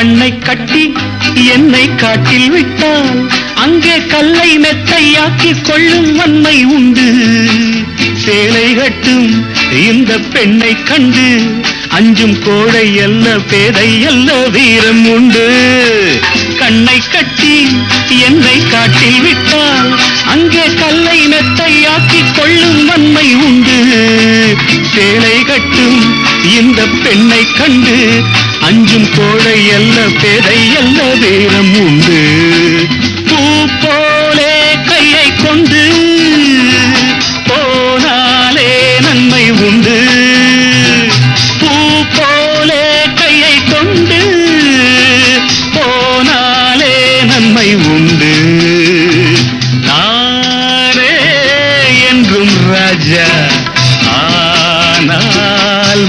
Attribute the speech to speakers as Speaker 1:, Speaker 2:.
Speaker 1: கண்ணை கட்டி என்னை காட்டில் விட்டால் அங்கே கல்லை மெத்தையாக்கி கொள்ளும் வன்மை உண்டு. சேலை கட்டும் இந்த பெண்ணை கண்டு அஞ்சும் கோழை அல்ல பேதை அல்ல வீரம் உண்டு. கண்ணை கட்டி என்னை காட்டில் விட்டால் அங்கே கல்லை மெத்தையாக்கி கொள்ளும் வன்மை உண்டு. சேலை கட்டும் இந்த பெண்ணை கண்டு அஞ்சும் கோழை அல்ல பேதை அல்ல வீரம் உண்டு. பூ போலே கையை கொண்டு போனாலே நன்மை உண்டு. பூ போலே கையை கொண்டு போனாலே நன்மை உண்டு. நானே என்றும் ராஜா ஆனால்